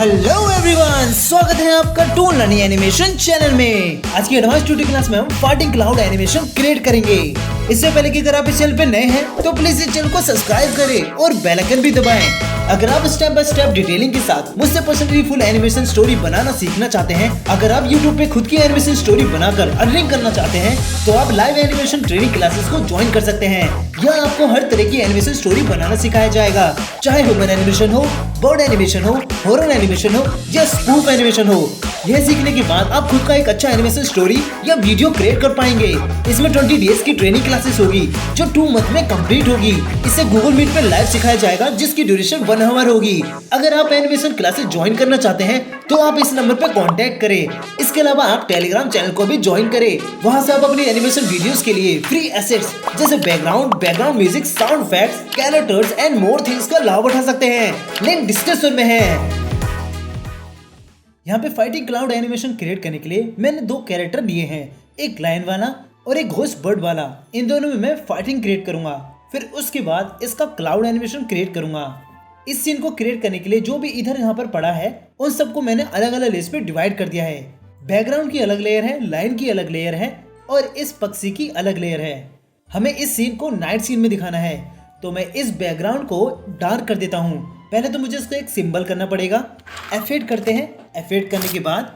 Hello everyone, स्वागत है आपका टून लर्निंग एनिमेशन चैनल में। आज की एडवांस ट्यूटोरियल क्लास में हम फाइटिंग क्लाउड एनिमेशन क्रिएट करेंगे। इससे पहले कि अगर आप इस चैनल पे नए हैं तो प्लीज इस चैनल को सब्सक्राइब करें और बेल आइकन भी दबाएं। अगर आप स्टेप बाय स्टेप डिटेलिंग के साथ मुझसे पर्सनली फुल एनिमेशन स्टोरी बनाना सीखना चाहते हैं, अगर आप YouTube पे खुद की एनिमेशन स्टोरी बनाकर अर्निंग करना चाहते हैं तो आप लाइव एनिमेशन ट्रेनिंग क्लासेस को ज्वाइन कर सकते हैं। यहाँ आपको हर तरह की एनिमेशन स्टोरी बनाना सिखाया जाएगा, चाहे ह्यूमन एनिमेशन हो, बर्ड एनिमेशन हो, हॉरर एनिमेशन हो या स्पूफ एनिमेशन हो। यह सीखने के बाद आप खुद का एक अच्छा एनिमेशन स्टोरी या वीडियो क्रिएट कर पाएंगे। इसमें 20 डेज की ट्रेनिंग क्लासेस होगी जो 2 मंथ में कंप्लीट होगी। इसे गूगल मीट पे लाइव सिखाया जाएगा जिसकी ड्यूरेशन 1 आवर होगी। अगर आप एनिमेशन क्लासेस ज्वाइन करना चाहते हैं तो आप इस नंबर पे कांटेक्ट करें। इसके अलावा आप टेलीग्राम चैनल को भी ज्वाइन करें। वहां से आप अपनी एनिमेशन वीडियोस के लिए फ्री एसेट्स जैसे background music, sound effects, characters and more things का लाभ उठा सकते हैं। लिंक डिस्क्रिप्शन में है। यहाँ पे फाइटिंग क्लाउड एनिमेशन क्रिएट करने के लिए मैंने 2 कैरेक्टर लिए हैं, एक लायन वाला और एक घोस्ट बर्ड वाला। इन दोनों में मैं फाइटिंग क्रिएट करूंगा, फिर उसके बाद इसका क्लाउड एनिमेशन क्रिएट करूंगा। इस सीन को क्रिएट करने के लिए जो भी इधर यहाँ पर पड़ा है उन सबको मैंने अलग अलग लेयर्स पे डिवाइड कर दिया है। बैकग्राउंड की अलग लेयर है, लाइन की अलग लेयर है और इस पक्षी की अलग लेयर है। हमें इस सीन को नाइट सीन में दिखाना है तो मैं इस बैकग्राउंड को डार्क कर देता हूँ। पहले तो मुझे इसको एक सिंबल करना पड़ेगा। एफेक्ट करते हैं। एफेक्ट करने के बाद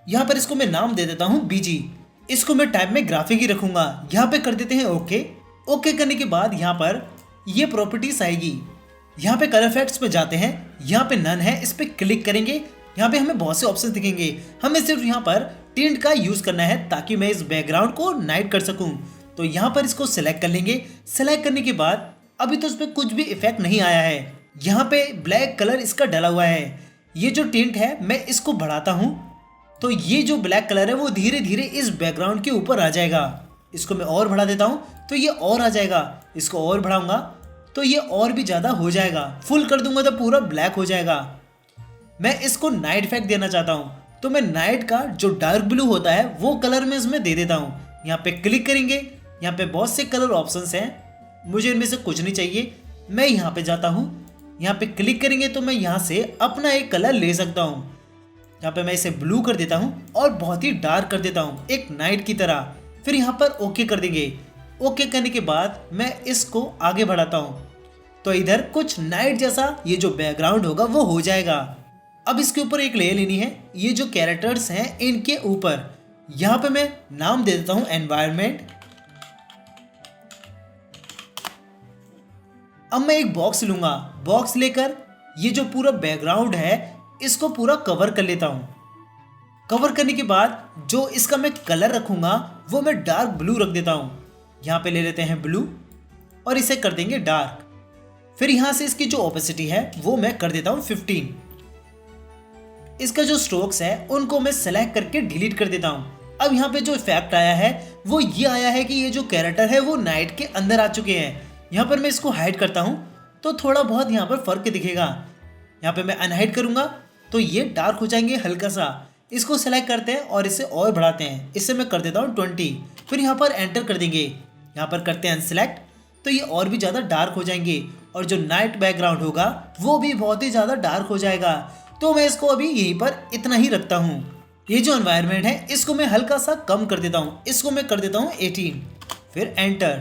यहाँ पर इसको मैं नाम दे देता हूँ बीजी। इसको मैं टाइप में ग्राफिक ही रखूंगा। यहाँ पे कर देते हैं ओके। ओके करने के बाद यहाँ पर ये प्रॉपर्टीज आएगी। यहाँ पे कलर इफेक्ट्स पे जाते हैं, यहाँ पे नन है, इस पे क्लिक करेंगे। यहाँ पे हमें बहुत से ऑप्शन दिखेंगे। हमें सिर्फ यहाँ पर टिंट का यूज करना है ताकि मैं इस बैकग्राउंड को नाइट कर सकूं। तो यहाँ पर इसको सिलेक्ट कर लेंगे। सिलेक्ट करने के बाद अभी तो उस पर कुछ भी इफेक्ट नहीं आया है। यहाँ पे ब्लैक कलर इसका डला हुआ है। ये जो टिंट है मैं इसको बढ़ाता हूँ तो ये जो ब्लैक कलर है वो धीरे धीरे इस बैकग्राउंड के ऊपर आ जाएगा। इसको मैं और बढ़ा देता हूँ तो ये और आ जाएगा। इसको और बढ़ाऊंगा तो ये और भी ज़्यादा हो जाएगा। फुल कर दूंगा तो पूरा ब्लैक हो जाएगा। मैं इसको नाइट इफेक्ट देना चाहता हूँ तो मैं नाइट का जो डार्क ब्लू होता है वो कलर में इसमें दे देता हूँ। यहाँ पे क्लिक करेंगे। यहाँ पे बहुत से कलर ऑप्शंस हैं, मुझे इनमें से कुछ नहीं चाहिए। मैं यहाँ पे जाता हूँ। यहाँ पे क्लिक करेंगे तो मैं यहाँ से अपना एक कलर ले सकता हूँ। यहाँ पे मैं इसे ब्लू कर देता हूँ और बहुत ही डार्क कर देता हूँ, एक नाइट की तरह। फिर यहाँ पर ओके कर देंगे। ओके करने के बाद मैं इसको आगे बढ़ाता हूँ तो इधर कुछ नाइट जैसा ये जो बैकग्राउंड होगा वो हो जाएगा। अब इसके ऊपर एक लेयर लेनी है। ये जो कैरेक्टर्स हैं इनके ऊपर यहाँ पे मैं नाम दे देता हूँ एनवायरनमेंट। अब मैं एक बॉक्स लूंगा। बॉक्स लेकर ये जो पूरा बैकग्राउंड है इसको पूरा कवर कर लेता हूँ। कवर करने के बाद जो इसका मैं कलर रखूंगा वो मैं डार्क ब्लू रख देता हूँ। यहाँ पे ले लेते हैं ब्लू और इसे कर देंगे डार्क। फिर यहाँ से इसकी जो ओपेसिटी है वो मैं कर देता हूँ 15। इसका जो स्ट्रोक्स है उनको मैं सेलेक्ट करके डिलीट कर देता हूँ। अब यहाँ पे जो इफेक्ट आया है वो ये आया है कि ये जो कैरेक्टर है वो नाइट के अंदर आ चुके हैं। यहाँ पर मैं इसको हाइड करता हूँ तो थोड़ा बहुत यहाँ पर फर्क दिखेगा। यहाँ पे मैं अनहाइड करूँगा तो ये डार्क हो जाएंगे हल्का सा। इसको सेलेक्ट करते हैं और इसे और बढ़ाते हैं। इससे मैं कर देता हूँ 20। फिर यहाँ पर एंटर कर देंगे। यहाँ पर करते हैं अनसेलेक्ट तो ये और भी ज़्यादा डार्क हो जाएंगे और जो नाइट बैकग्राउंड होगा वो भी बहुत ही ज़्यादा डार्क हो जाएगा। तो मैं इसको अभी यहीं पर इतना ही रखता हूँ। ये जो एनवायरनमेंट है इसको मैं हल्का सा कम कर देता हूँ। इसको मैं कर देता हूँ 18। फिर एंटर।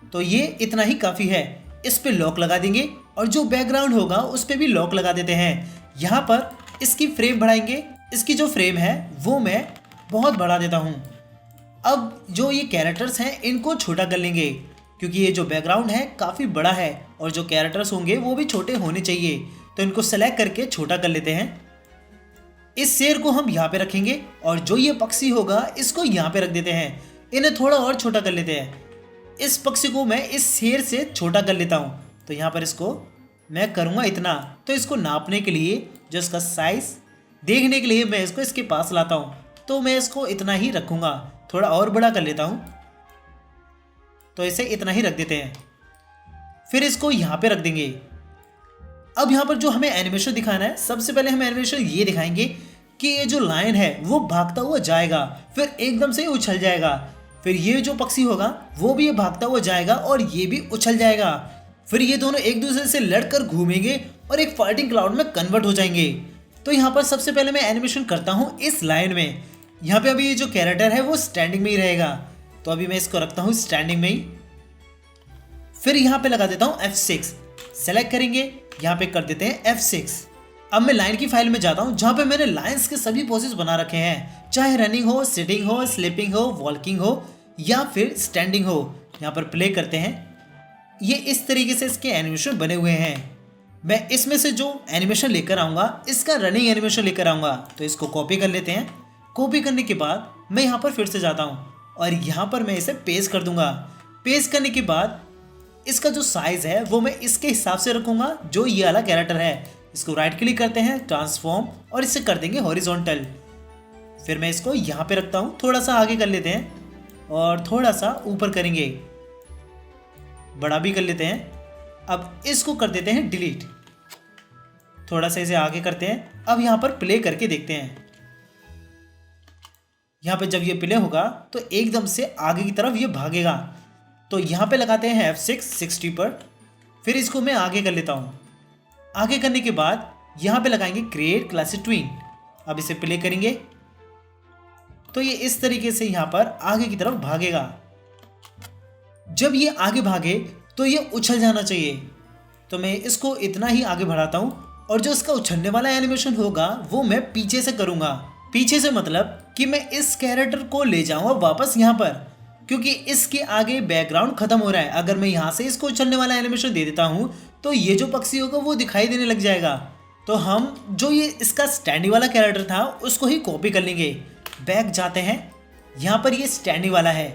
तो ये इतना ही काफ़ी है। इस पे लॉक लगा देंगे और जो बैकग्राउंड होगा उस पे भी लॉक लगा देते हैं। यहाँ पर इसकी फ्रेम बढ़ाएंगे। इसकी जो फ्रेम है वो मैं बहुत बढ़ा देता हूँ। अब जो ये कैरेक्टर्स हैं इनको छोटा कर लेंगे क्योंकि ये जो बैकग्राउंड है काफ़ी बड़ा है और जो कैरेक्टर्स होंगे वो भी छोटे होने चाहिए। तो इनको सेलेक्ट करके छोटा कर लेते हैं। इस शेर को हम यहाँ पे रखेंगे और जो ये पक्षी होगा इसको यहाँ पे रख देते हैं। इन्हें थोड़ा और छोटा कर लेते हैं। इस पक्षी को मैं इस शेर से छोटा कर लेता हूँ तो यहाँ पर इसको मैं करूँगा इतना। तो इसको नापने के लिए जो इसका साइज देखने के लिए मैं इसको इसके पास लाता हूँ तो मैं इसको इतना ही रखूँगा। थोड़ा और बड़ा कर लेता हूँ तो इसे इतना ही रख देते हैं। फिर इसको यहाँ पे रख देंगे। अब यहाँ पर जो हमें एनिमेशन दिखाना है, सबसे पहले हम एनिमेशन ये दिखाएंगे कि ये जो लायन है वो भागता हुआ जाएगा, फिर एकदम से उछल जाएगा। फिर ये जो पक्षी होगा वो भी ये भागता हुआ जाएगा और ये भी उछल जाएगा। फिर ये दोनों एक दूसरे से लड़कर घूमेंगे और एक फाइटिंग क्लाउड में कन्वर्ट हो जाएंगे। तो यहाँ पर सबसे पहले मैं एनिमेशन करता हूँ इस लाइन में। यहाँ पे अभी ये जो कैरेक्टर है वो स्टैंडिंग में ही रहेगा, तो अभी मैं इसको रखता हूँ स्टैंडिंग में ही। फिर यहाँ पे लगा देता हूँ F6, सेलेक्ट करेंगे, यहाँ पे कर देते हैं F6। अब मैं लाइन की फाइल में जाता हूँ जहाँ पे मैंने लाइंस के सभी पोजेस बना रखे हैं, चाहे रनिंग हो, सिटिंग हो, स्लीपिंग हो, वॉकिंग हो या फिर स्टैंडिंग हो। यहाँ पर प्ले करते हैं। ये इस तरीके से इसके एनिमेशन बने हुए हैं। मैं इसमें से जो एनिमेशन लेकर आऊँगा इसका रनिंग एनिमेशन लेकर आऊँगा, तो इसको कॉपी कर लेते हैं। कॉपी करने के बाद मैं यहाँ पर फिर से जाता हूँ और यहाँ पर मैं इसे पेस्ट कर दूंगा। पेस्ट करने के बाद इसका जो साइज है वो मैं इसके हिसाब से रखूँगा जो ये वाला कैरेक्टर है। इसको राइट क्लिक करते हैं, ट्रांसफॉर्म, और इसे कर देंगे हॉरिजॉन्टल। फिर मैं इसको यहाँ पे रखता हूँ, थोड़ा सा आगे कर लेते हैं और थोड़ा सा ऊपर करेंगे, बड़ा भी कर लेते हैं। अब इसको कर देते हैं डिलीट, थोड़ा सा इसे आगे करते हैं। अब यहाँ पर प्ले करके देखते हैं। यहाँ पे जब ये प्ले होगा तो एकदम से आगे की तरफ ये भागेगा। तो यहाँ पे लगाते हैं F6 60 पर। फिर इसको मैं आगे कर लेता हूँ। आगे करने के बाद यहाँ पे लगाएंगे क्रिएट क्लासेस ट्विन। अब इसे प्ले करेंगे तो ये इस तरीके से यहाँ पर आगे की तरफ भागेगा। जब ये आगे भागे तो ये उछल जाना चाहिए, तो मैं इसको इतना ही आगे बढ़ाता हूँ। और जो इसका उछलने वाला एनिमेशन होगा वो मैं पीछे से करूँगा। पीछे से मतलब कि मैं इस कैरेक्टर को ले जाऊँगा वापस यहाँ पर, क्योंकि इसके आगे बैकग्राउंड खत्म हो रहा है। अगर मैं यहाँ से इसको उछलने वाला एनिमेशन दे देता हूँ तो ये जो पक्षी होगा वो दिखाई देने लग जाएगा। तो हम जो ये इसका स्टैंडी वाला कैरेक्टर था उसको ही कॉपी कर लेंगे। बैक जाते हैं, यहाँ पर ये स्टैंडी वाला है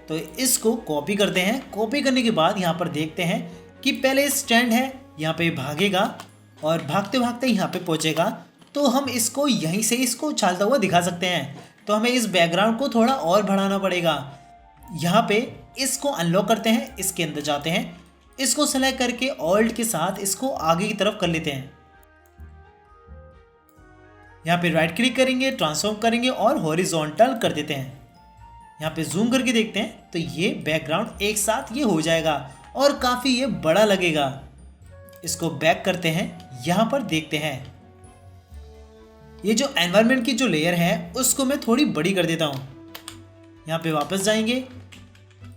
तो इसको कॉपी करते हैं। कॉपी करने के बाद यहाँ पर देखते हैं कि पहले स्टैंड है, यहाँ पे भागेगा और भागते भागते यहाँ पे पहुँचेगा। तो हम इसको यहीं से इसको उछालता हुआ दिखा सकते हैं। तो हमें इस बैकग्राउंड को थोड़ा और बढ़ाना पड़ेगा। यहाँ पे इसको अनलॉक करते हैं, इसके अंदर जाते हैं, इसको सेलेक्ट करके ऑल्ट के साथ इसको आगे की तरफ कर लेते हैं। यहाँ पे राइट क्लिक करेंगे, ट्रांसफॉर्म करेंगे और हॉरिजॉन्टल कर देते हैं। यहाँ पे जूम करके देखते हैं तो ये बैकग्राउंड एक साथ ये हो जाएगा और काफ़ी ये बड़ा लगेगा। इसको बैक करते हैं, यहाँ पर देखते हैं ये जो एनवायरनमेंट की जो लेयर है उसको मैं थोड़ी बड़ी कर देता हूँ। यहाँ पे वापस जाएंगे,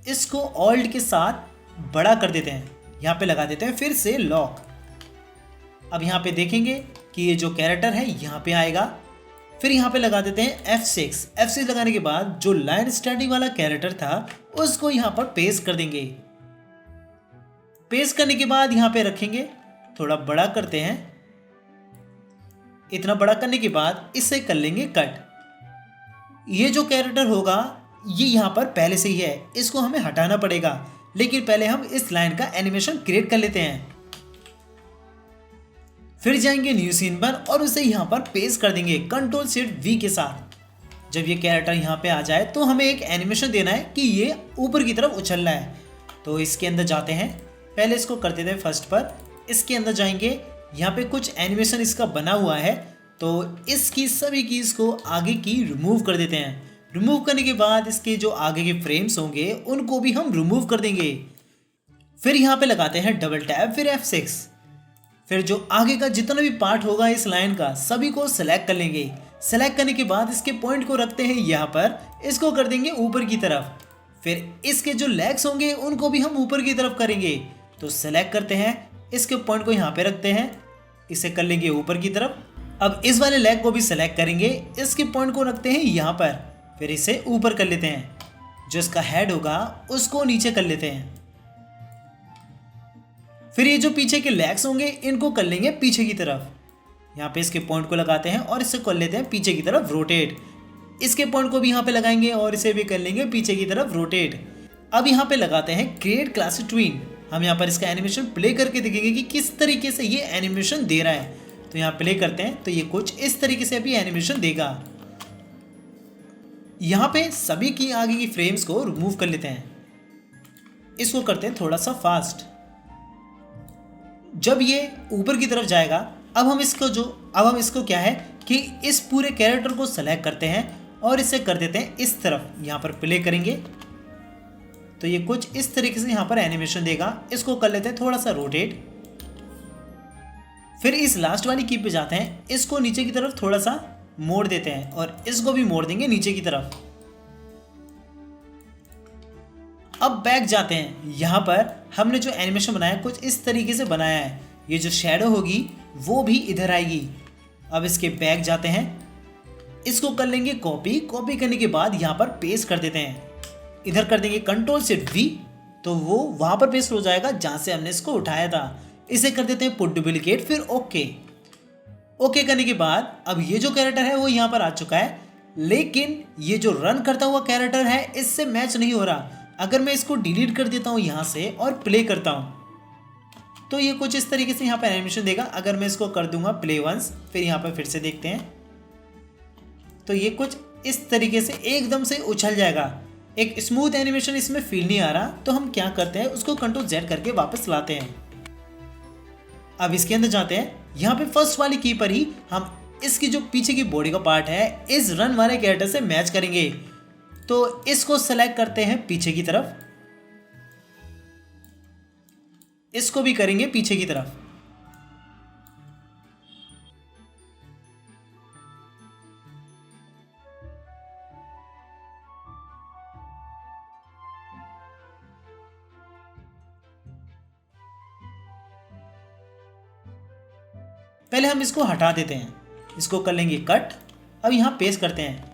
इसको ऑल्ट के साथ बड़ा कर देते हैं। यहाँ पे लगा देते हैं फिर से लॉक। अब यहाँ पे देखेंगे कि ये जो कैरेक्टर है यहाँ पे आएगा। फिर यहाँ पे लगा देते हैं F6 लगाने के बाद जो लाइन स्टैंडिंग वाला कैरेक्टर था उसको यहाँ पर पेस्ट कर देंगे। पेस्ट करने के बाद यहाँ पे रखेंगे, थोड़ा बड़ा करते हैं। इतना बड़ा करने के बाद इसे कर लेंगे कट। ये जो कैरेक्टर होगा ये यहाँ पर पहले से ही है, इसको हमें हटाना पड़ेगा, लेकिन पहले हम इस लाइन का एनिमेशन क्रिएट कर लेते हैं। फिर जाएंगे न्यू सीन पर और उसे यहाँ पर पेस्ट कर देंगे Ctrl+Shift+V के साथ। जब ये कैरेक्टर यहाँ पे आ जाए तो हमें एक एनिमेशन देना है कि ये ऊपर की तरफ उछलना है। तो इसके अंदर जाते हैं, पहले इसको कर देते हैं फर्स्ट पर, इसके अंदर जाएंगे, यहाँ पे कुछ एनिमेशन इसका बना हुआ है तो इसकी सभी कीज़ को आगे की रिमूव कर देते हैं। रिमूव करने के बाद इसके जो आगे के फ्रेम्स होंगे उनको भी हम रिमूव कर देंगे। फिर यहाँ पे लगाते हैं डबल टैप, फिर F6। फिर जो आगे का जितना भी पार्ट होगा इस लाइन का सभी को सेलेक्ट कर लेंगे। सेलेक्ट करने के बाद इसके पॉइंट को रखते हैं यहाँ पर, इसको कर देंगे ऊपर की तरफ। फिर इसके जो लेग्स होंगे उनको भी हम ऊपर की तरफ करेंगे। तो सेलेक्ट करते हैं, इसके पॉइंट को यहाँ पे रखते हैं, इसे कर लेंगे ऊपर की तरफ। अब इस वाले लेग को भी सेलेक्ट करेंगे, इसके पॉइंट को रखते हैं यहाँ पर, फिर इसे ऊपर कर लेते हैं। जो इसका हेड होगा उसको नीचे कर लेते हैं। फिर ये जो पीछे के लेग्स होंगे इनको कर लेंगे पीछे की तरफ। यहाँ पे इसके पॉइंट को लगाते हैं और इसे कर लेते हैं पीछे की तरफ रोटेट। इसके पॉइंट को भी यहाँ पे लगाएंगे और इसे भी कर लेंगे पीछे की तरफ रोटेट। अब यहाँ पे लगाते हैं क्रिएट क्लासेस ट्विन। हम यहाँ पर इसका एनिमेशन प्ले करके देखेंगे कि किस तरीके से ये एनिमेशन दे रहा है। तो यहाँ प्ले करते हैं तो ये कुछ इस तरीके से अभी एनिमेशन देगा। यहाँ पे सभी की आगे की फ्रेम्स को रिमूव कर लेते हैं, इसको करते हैं थोड़ा सा फास्ट। जब ये ऊपर की तरफ जाएगा अब हम इसको क्या है कि इस पूरे कैरेक्टर को सेलेक्ट करते हैं और इसे कर देते हैं इस तरफ। यहाँ पर प्ले करेंगे तो ये कुछ इस तरीके से यहाँ पर एनिमेशन देगा। इसको कर लेते हैं थोड़ा सा रोटेट। फिर इस लास्ट वाली की पे जाते हैं, इसको नीचे की तरफ थोड़ा सा मोड़ देते हैं और इसको भी मोड़ देंगे नीचे की तरफ। अब बैक जाते हैं, यहाँ पर हमने जो एनिमेशन बनाया कुछ इस तरीके से बनाया है। ये जो शैडो होगी वो भी इधर आएगी। अब इसके बैक जाते हैं, इसको कर लेंगे कॉपी। कॉपी करने के बाद यहाँ पर पेस्ट कर देते हैं। इधर कर देंगे Ctrl+V, तो वो वहाँ पर पेस्ट हो जाएगा जहाँ से हमने इसको उठाया था। इसे कर देते हैं पुट डुप्लीकेट, फिर ओके। ओके करने के बाद अब ये जो कैरेक्टर है वो यहाँ पर आ चुका है, लेकिन ये जो रन करता हुआ कैरेक्टर है इससे मैच नहीं हो रहा। अगर मैं इसको डिलीट कर देता हूँ यहाँ से और प्ले करता हूँ तो ये कुछ इस तरीके से यहाँ पर एनिमेशन देगा। अगर मैं इसको कर दूंगा प्ले वंस, फिर यहाँ पर फिर से देखते हैं तो ये कुछ इस तरीके से एकदम से उछल जाएगा। एक स्मूथ एनिमेशन इसमें फील नहीं आ रहा, तो हम क्या करते हैं उसको Ctrl+Z करके वापस लाते हैं। अब इसके अंदर जाते हैं, यहाँ पे फर्स्ट वाली की पर ही हम इसकी जो पीछे की बॉडी का पार्ट है इस रन वाले कैरेक्टर से मैच करेंगे। तो इसको सेलेक्ट करते हैं पीछे की तरफ, इसको भी करेंगे पीछे की तरफ। पहले हम इसको हटा देते हैं, इसको कर लेंगे कट। अब यहाँ पेस्ट करते हैं,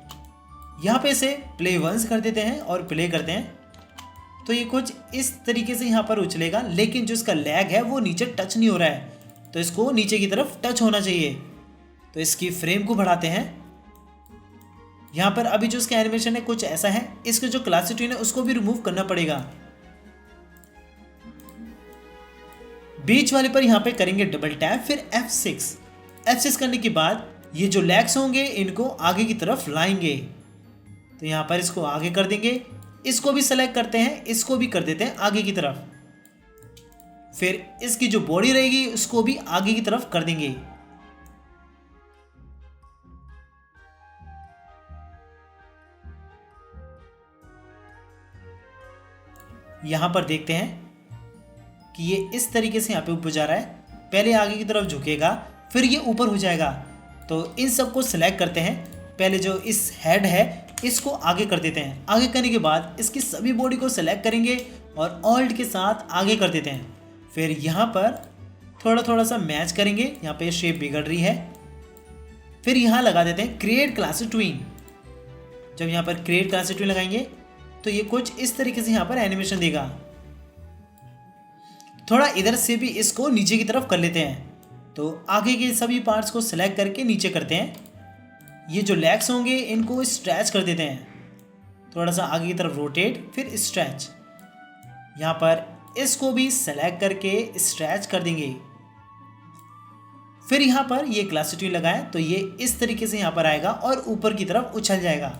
यहाँ पे से प्ले वंस कर देते हैं और प्ले करते हैं तो ये कुछ इस तरीके से यहाँ पर उछलेगा, लेकिन जो इसका लैग है वो नीचे टच नहीं हो रहा है, तो इसको नीचे की तरफ टच होना चाहिए। तो इसकी फ्रेम को बढ़ाते हैं। यहाँ पर अभी जो इसका एनिमेशन है कुछ ऐसा है, इसके जो क्लासिक ट्यून है उसको भी रिमूव करना पड़ेगा। बीच वाले पर यहाँ पे करेंगे डबल टैप, फिर F6 करने के बाद ये जो लैग्स होंगे इनको आगे की तरफ लाएंगे। तो यहाँ पर इसको आगे कर देंगे, इसको भी सेलेक्ट करते हैं, इसको भी कर देते हैं आगे की तरफ। फिर इसकी जो बॉडी रहेगी उसको भी आगे की तरफ कर देंगे। यहाँ पर देखते हैं कि ये इस तरीके से यहाँ पे ऊपर जा रहा है, पहले आगे की तरफ झुकेगा फिर ये ऊपर हो जाएगा। तो इन सबको सिलेक्ट करते हैं, पहले जो इस हेड है इसको आगे कर देते हैं। आगे करने के बाद इसकी सभी बॉडी को सिलेक्ट करेंगे और ऑल्ट के साथ आगे कर देते हैं। फिर यहाँ पर थोड़ा सा मैच करेंगे, यहाँ पे शेप बिगड़ रही है। फिर यहाँ लगा देते हैं क्रिएट क्लासिक ट्विन। जब यहाँ पर क्रिएट क्लासिक ट्विन लगाएंगे तो ये कुछ इस तरीके से यहाँ पर एनिमेशन देगा। थोड़ा इधर से भी इसको नीचे की तरफ कर लेते हैं, तो आगे के सभी पार्ट्स को सिलेक्ट करके नीचे करते हैं। ये जो लेग्स होंगे इनको स्ट्रेच कर देते हैं, थोड़ा सा आगे की तरफ रोटेट, फिर स्ट्रेच। यहाँ पर इसको भी सेलेक्ट करके स्ट्रेच कर देंगे। फिर यहाँ पर ये क्लासिक ट्यून लगाएं तो ये इस तरीके से यहाँ पर आएगा और ऊपर की तरफ उछल जाएगा।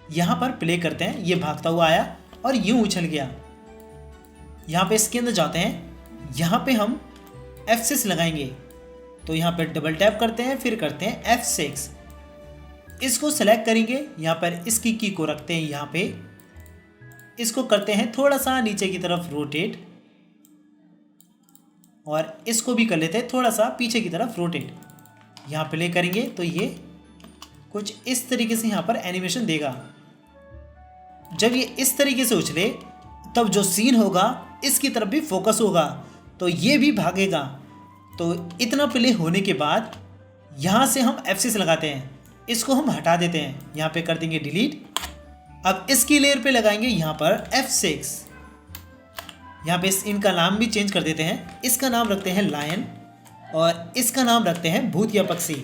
यहाँ पर प्ले करते हैं, ये भागता हुआ आया और यूं उछल गया। यहाँ पे इसके अंदर जाते हैं, यहाँ पे हम F6 लगाएंगे, तो यहाँ पे डबल टैप करते हैं, फिर करते हैं F6। इसको सेलेक्ट करेंगे, यहाँ पर इसकी की को रखते हैं यहाँ पे, इसको करते हैं थोड़ा सा नीचे की तरफ रोटेट और इसको भी कर लेते हैं थोड़ा सा पीछे की तरफ रोटेट। यहाँ प्ले करेंगे तो ये कुछ इस तरीके से यहाँ पर एनिमेशन देगा। जब ये इस तरीके से उछले तब जो सीन होगा इसकी तरफ भी फोकस होगा, तो ये भी भागेगा। तो इतना प्ले होने के बाद यहाँ से हम F6 लगाते हैं, इसको हम हटा देते हैं, यहाँ पे कर देंगे डिलीट। अब इसकी लेयर पे लगाएंगे यहाँ पर F6। यहाँ पे इनका नाम भी चेंज कर देते हैं, इसका नाम रखते हैं लायन और इसका नाम रखते हैं भूत या पक्षी।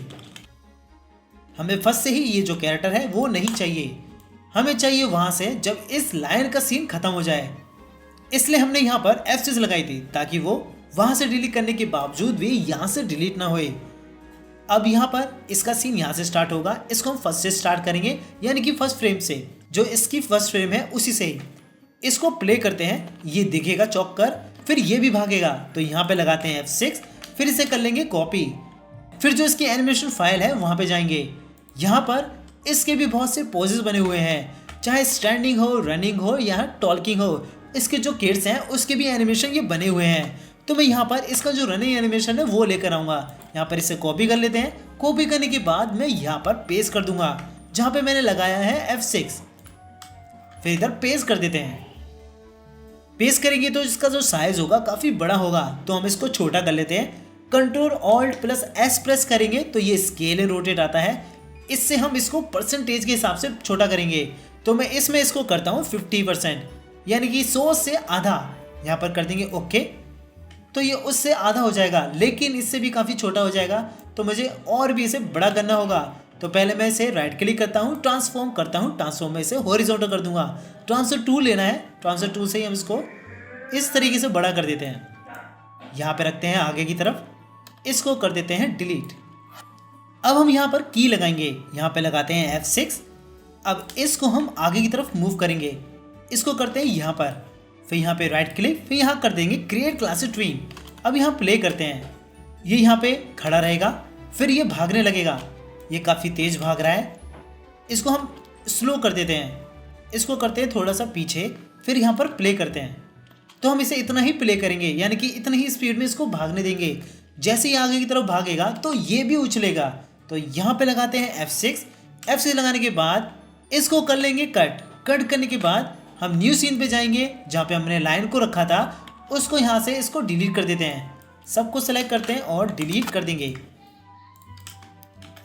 हमें फर्स्ट से ही ये जो कैरेक्टर है वो नहीं चाहिए, हमें चाहिए वहाँ से जब इस लायन का सीन खत्म हो जाए। इसलिए हमने यहाँ पर F6 लगाई थी ताकि वो वहाँ से डिलीट करने के बावजूद भी यहाँ से डिलीट ना होए। अब यहाँ पर इसका सीन यहाँ से स्टार्ट होगा, इसको हम फर्स्ट से स्टार्ट करेंगे, यानी कि फर्स्ट फ्रेम से, जो इसकी फर्स्ट फ्रेम है उसी से ही। इसको प्ले करते हैं, ये दिखेगा चौक कर, फिर ये भी भागेगा, तो यहाँ पे लगाते हैं F6, फिर इसे कर लेंगे कॉपी। फिर जो इसकी एनिमेशन फाइल है वहाँ पे जाएंगे। यहाँ पर इसके भी बहुत से पोजेस बने हुए हैं, चाहे स्टैंडिंग हो, रनिंग हो या टॉकिंग हो, इसके जो किड्स हैं उसके भी एनिमेशन ये बने हुए हैं। तो मैं यहाँ पर इसका जो रनिंग एनिमेशन है वो लेकर आऊँगा। यहाँ पर इसे कॉपी कर लेते हैं। कॉपी करने के बाद मैं यहाँ पर पेस्ट कर दूंगा जहाँ पे मैंने लगाया है F6। फिर इधर पेस्ट कर देते हैं। पेस्ट करेंगे तो इसका जो साइज होगा काफ़ी बड़ा होगा, तो हम इसको छोटा कर लेते हैं। Ctrl+Alt+S प्रेस करेंगे तो ये स्केल एंड रोटेट आता है। इससे हम इसको परसेंटेज के हिसाब से छोटा करेंगे। तो मैं इसमें इसको करता हूँ 50%, यानी कि 100 से आधा। यहाँ पर कर देंगे ओके। तो ये उससे आधा हो जाएगा, लेकिन इससे भी काफ़ी छोटा हो जाएगा, तो मुझे और भी इसे बड़ा करना होगा। तो पहले मैं इसे राइट क्लिक करता हूँ, ट्रांसफॉर्म करता हूँ। ट्रांसफॉर्म में इसे हॉरिजॉन्टल कर दूंगा। ट्रांसफर टूल लेना है। ट्रांसफर टूल से ही हम इसको इस तरीके से बड़ा कर देते हैं। यहाँ पे रखते हैं आगे की तरफ, इसको कर देते हैं डिलीट। अब हम यहाँ पर की लगाएंगे। यहाँ पे लगाते हैं F6। अब इसको हम आगे की तरफ मूव करेंगे। इसको करते हैं यहाँ पर, फिर यहाँ पे राइट क्लिक, फिर यहाँ कर देंगे क्रिएट क्लास ट्विन। अब यहाँ प्ले करते हैं। ये यहाँ पे खड़ा रहेगा, फिर ये भागने लगेगा। ये काफ़ी तेज भाग रहा है। इसको हम स्लो कर देते हैं। इसको करते हैं थोड़ा सा पीछे, फिर यहाँ पर प्ले करते हैं। तो हम इसे इतना ही प्ले करेंगे, यानी कि इतनी ही स्पीड में इसको भागने देंगे। जैसे ही आगे की तरफ भागेगा तो ये भी उछलेगा। तो यहाँ पे लगाते हैं F6। F6 लगाने के बाद इसको कर लेंगे कट। कट करने के बाद हम न्यू सीन पे जाएंगे, जहाँ पे हमने लाइन को रखा था उसको यहाँ से इसको डिलीट कर देते हैं। सबको सेलेक्ट करते हैं और डिलीट कर देंगे।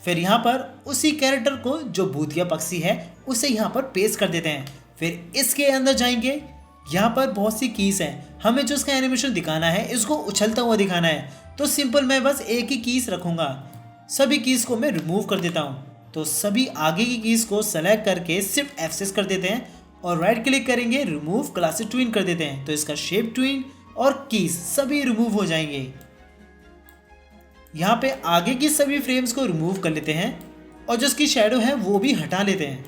फिर यहाँ पर उसी कैरेक्टर को जो भूतिया पक्षी है उसे यहाँ पर पेस्ट कर देते हैं। फिर इसके अंदर जाएंगे। यहाँ पर बहुत सी कीज हैं, हमें जो इसका एनिमेशन दिखाना है इसको उछलता हुआ दिखाना है। तो सिंपल मैं बस एक ही कीज रखूँगा। सभी कीज को मैं रिमूव कर देता हूँ। तो सभी आगे की कीज को सेलेक्ट करके सिर्फ F6 कर देते हैं और राइट क्लिक करेंगे, रिमूव क्लास ट्विन कर देते हैं। तो इसका शेप ट्विन और कीज सभी रिमूव हो जाएंगे। यहाँ पे आगे की सभी फ्रेम्स को रिमूव कर लेते हैं और जो इसकी शैडो है वो भी हटा लेते हैं।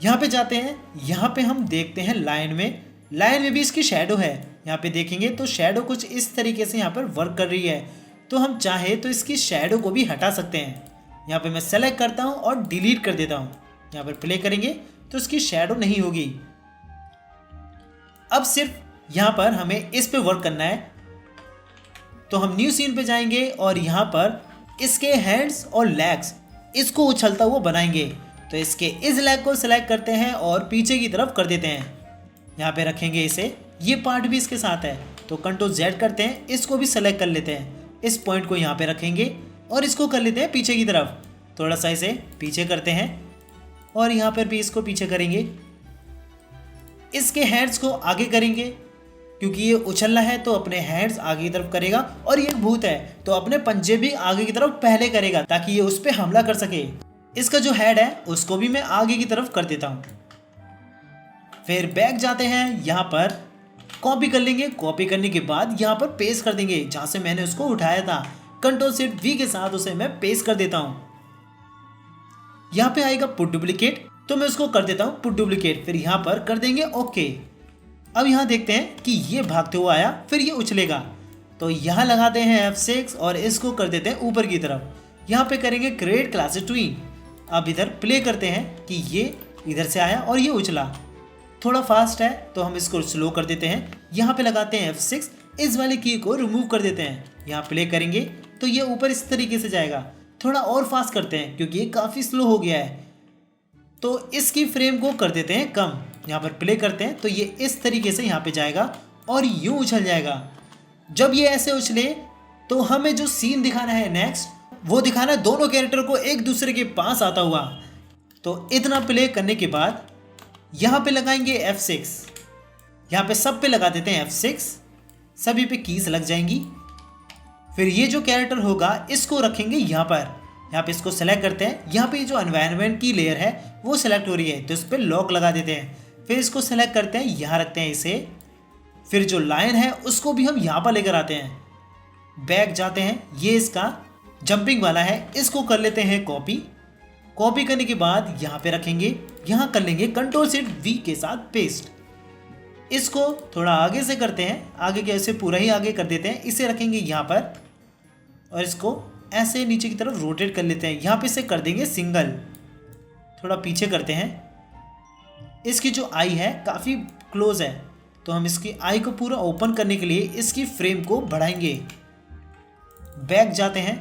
यहाँ पे जाते हैं, यहाँ पे हम देखते हैं लाइन में भी इसकी शैडो है। यहाँ पे देखेंगे तो शैडो कुछ इस तरीके से यहाँ पर वर्क कर रही है। तो हम चाहे तो इसकी शैडो को भी हटा सकते हैं। यहाँ पे मैं सेलेक्ट करता हूँ और डिलीट कर देता हूँ। यहाँ पर प्ले करेंगे तो इसकी शैडो नहीं होगी। अब सिर्फ यहाँ पर हमें इस पे वर्क करना है। तो हम न्यू सीन पे जाएंगे और यहाँ पर इसके हैंड्स और लेग्स इसको उछलता हुआ बनाएंगे। तो इसके इस लेग को सिलेक्ट करते हैं और पीछे की तरफ कर देते हैं। यहाँ पे रखेंगे इसे, ये पार्ट भी इसके साथ है। तो Ctrl+Z करते हैं, इसको भी सेलेक्ट कर लेते हैं। इस पॉइंट को यहाँ पे रखेंगे और इसको कर लेते हैं पीछे की तरफ। थोड़ा सा इसे पीछे करते हैं और यहाँ पर भी इसको पीछे करेंगे। इसके हैंड्स को आगे करेंगे, क्योंकि ये उछलना है तो अपने हैंड्स आगे की तरफ करेगा। और ये भूत है तो अपने पंजे भी आगे की तरफ पहले करेगा ताकि ये उस पर हमला कर सके। इसका जो हेड है उसको भी मैं आगे की तरफ कर देता हूँ। फिर बैक जाते हैं, यहाँ पर कॉपी कर लेंगे। कॉपी करने के बाद यहाँ पर पेस्ट कर देंगे जहाँ से मैंने उसको उठाया था। Ctrl+Shift+V के साथ उसे मैं पेस्ट कर देता हूँ। यहाँ पे आएगा पुट डुप्लीकेट, तो मैं उसको कर देता हूँ पुट डुप्लीकेट। फिर यहाँ पर कर देंगे ओके। अब यहाँ देखते हैं कि ये भागते हुआ आया, फिर ये उछलेगा। तो यहाँ लगाते हैं F6 और इसको कर देते हैं ऊपर की तरफ। यहाँ पे करेंगे क्रिएट क्लास ट्विन। अब इधर प्ले करते हैं कि ये इधर से आया और ये उछला। थोड़ा फास्ट है तो हम इसको स्लो कर देते हैं। यहाँ पे लगाते हैं F6, इस वाली की को रिमूव कर देते हैं। यहाँ प्ले करेंगे तो ये ऊपर इस तरीके से जाएगा। थोड़ा और फास्ट करते हैं क्योंकि ये काफ़ी स्लो हो गया है। तो इसकी फ्रेम को कर देते हैं कम। यहाँ पर प्ले करते हैं तो ये इस तरीके से यहाँ पे जाएगा और यूँ उछल जाएगा। जब ये ऐसे उछले तो हमें जो सीन दिखाना है नेक्स्ट, वो दिखाना है दोनों कैरेक्टर को एक दूसरे के पास आता हुआ। तो इतना प्ले करने के बाद यहाँ पे लगाएंगे F6। यहाँ पे सब पे लगा देते हैं F6, सभी पे कीज लग जाएंगी। फिर ये जो कैरेक्टर होगा इसको रखेंगे यहाँ पर। यहाँ पे इसको सेलेक्ट करते हैं। यहाँ पे जो एनवायरनमेंट की लेयर है वो सेलेक्ट हो रही है तो इस पर लॉक लगा देते हैं। फिर इसको सेलेक्ट करते हैं, यहाँ रखते हैं इसे। फिर जो लाइन है उसको भी हम यहाँ पर लेकर आते हैं। बैक जाते हैं, ये इसका जंपिंग वाला है, इसको कर लेते हैं कॉपी। कॉपी करने के बाद यहाँ पे रखेंगे, यहाँ कर लेंगे Ctrl+Shift+V के साथ पेस्ट। इसको थोड़ा आगे से करते हैं, आगे के ऐसे पूरा ही आगे कर देते हैं। इसे रखेंगे यहाँ पर और इसको ऐसे नीचे की तरफ रोटेट कर लेते हैं। यहाँ पे इसे कर देंगे सिंगल। थोड़ा पीछे करते हैं। इसकी जो आई है काफ़ी क्लोज है तो हम इसकी आई को पूरा ओपन करने के लिए इसकी फ्रेम को बढ़ाएंगे। बैक जाते हैं,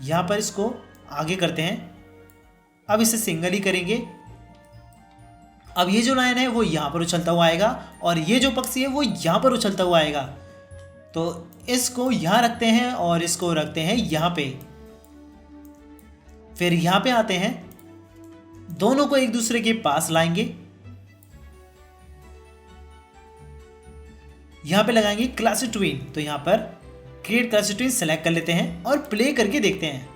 यहाँ पर इसको आगे करते हैं। अब इसे सिंगल ही करेंगे। अब ये जो लाइन है वो यहाँ पर उछलता हुआ आएगा और ये जो पक्षी है वो यहाँ पर उछलता हुआ आएगा। तो इसको यहाँ रखते हैं और इसको रखते हैं यहाँ पे। फिर यहाँ पे आते हैं, दोनों को एक दूसरे के पास लाएंगे। यहाँ पे लगाएंगे क्लासिक ट्विन। तो यहाँ पर क्रिएट क्लासिक ट्विन सेलेक्ट कर लेते हैं और प्ले करके देखते हैं।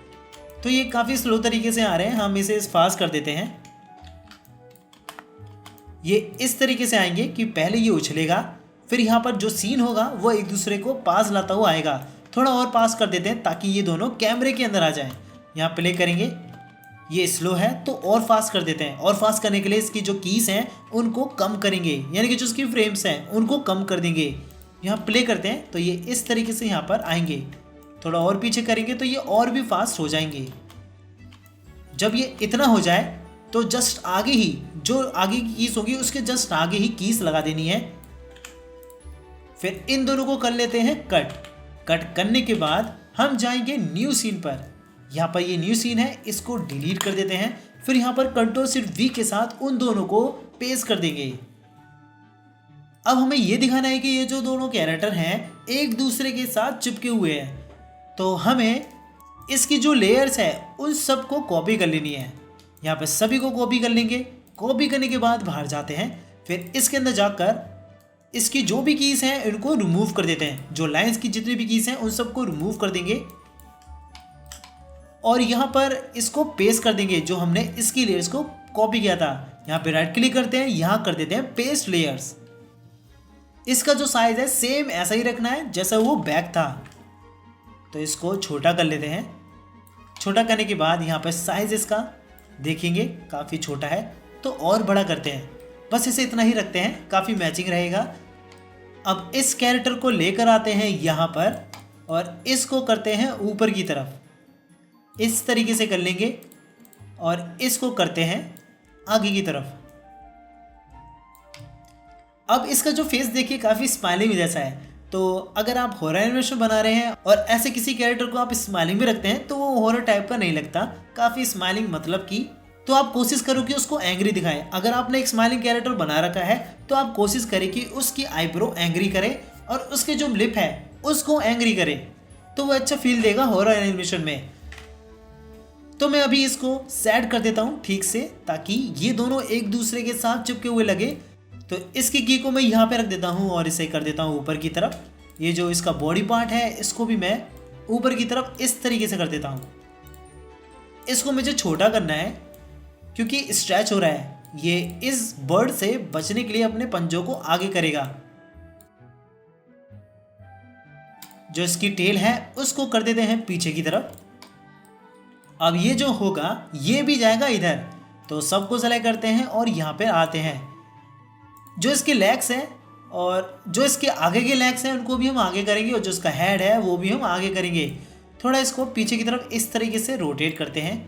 तो ये काफ़ी स्लो तरीके से आ रहे हैं, हम इसे फास्ट कर देते हैं। ये इस तरीके से आएंगे कि पहले ये उछलेगा, फिर यहाँ पर जो सीन होगा वो एक दूसरे को पास लाता हुआ आएगा। थोड़ा और पास कर देते हैं ताकि ये दोनों कैमरे के अंदर आ जाएं। यहाँ प्ले करेंगे, ये स्लो है तो और फास्ट कर देते हैं। और फास्ट करने के लिए इसकी जो कीज हैं उनको कम करेंगे, यानी कि जो इसकी फ्रेम्स हैं उनको कम कर देंगे। यहाँ प्ले करते हैं तो ये इस तरीके से यहाँ पर आएंगे। थोड़ा और पीछे करेंगे तो ये और भी फास्ट हो जाएंगे। जब ये इतना हो जाए तो जस्ट आगे ही जो आगे की कीज होगी उसके जस्ट आगे ही कीज लगा देनी है। फिर इन दोनों को कर लेते हैं कट। कट करने के बाद हम जाएंगे न्यू सीन पर। यहाँ पर ये न्यू सीन है, इसको डिलीट कर देते हैं। फिर यहाँ पर Ctrl+V के साथ उन दोनों को पेस्ट कर देंगे। अब हमें ये दिखाना है कि ये जो दोनों कैरेक्टर हैं एक दूसरे के साथ चिपके हुए हैं। तो हमें इसकी जो लेयर्स है उन सबको कॉपी कर लेनी है। यहाँ पर सभी को कॉपी कर लेंगे। कॉपी करने के बाद बाहर जाते हैं, फिर इसके अंदर जाकर इसकी जो भी कीज हैं इनको रिमूव कर देते हैं। जो लाइंस की जितनी भी कीज हैं उन सबको रिमूव कर देंगे और यहाँ पर इसको पेस्ट कर देंगे जो हमने इसकी लेयर्स को कॉपी किया था। यहाँ पे राइट क्लिक करते हैं, यहाँ कर देते हैं पेस्ट लेयर्स। इसका जो साइज है सेम ऐसा ही रखना है जैसा वो बैक था। तो इसको छोटा कर लेते हैं। छोटा करने के बाद यहाँ पर साइज इसका देखेंगे काफ़ी छोटा है तो और बड़ा करते हैं। बस इसे इतना ही रखते हैं, काफ़ी मैचिंग रहेगा। अब इस कैरेक्टर को लेकर आते हैं यहाँ पर और इसको करते हैं ऊपर की तरफ। इस तरीके से कर लेंगे और इसको करते हैं आगे की तरफ। अब इसका जो फेस देखिए काफ़ी स्माइलिंग जैसा है। तो अगर आप हॉरर एनिमेशन बना रहे हैं और ऐसे किसी कैरेक्टर को आप स्माइलिंग भी रखते हैं तो वो हॉरर टाइप का नहीं लगता, काफ़ी स्माइलिंग मतलब कि। तो आप कोशिश करो कि उसको एंग्री दिखाएं। अगर आपने एक स्माइलिंग कैरेक्टर बना रखा है तो आप कोशिश करें कि उसकी आईब्रो एंग्री करें और उसके जो लिप है उसको एंग्री करें, तो वो अच्छा फील देगा हॉरर एनिमेशन में। तो मैं अभी इसको सेट कर देता हूँ ठीक से ताकि ये दोनों एक दूसरे के साथ चिपके हुए लगे। तो इसकी की को मैं यहाँ पे रख देता हूँ और इसे कर देता हूँ ऊपर की तरफ। ये जो इसका बॉडी पार्ट है इसको भी मैं ऊपर की तरफ इस तरीके से कर देता हूँ। इसको मुझे छोटा करना है क्योंकि स्ट्रेच हो रहा है। ये इस बर्ड से बचने के लिए अपने पंजों को आगे करेगा। जो इसकी टेल है उसको कर देते हैं पीछे की तरफ। अब ये जो होगा ये भी जाएगा इधर। तो सबको सेलेक्ट करते हैं और यहाँ पे आते हैं। जो इसके लेग्स हैं और जो इसके आगे के लेग्स हैं उनको भी हम आगे करेंगे और जो इसका हेड है वो भी हम आगे करेंगे। थोड़ा इसको पीछे की तरफ इस तरीके से रोटेट करते हैं।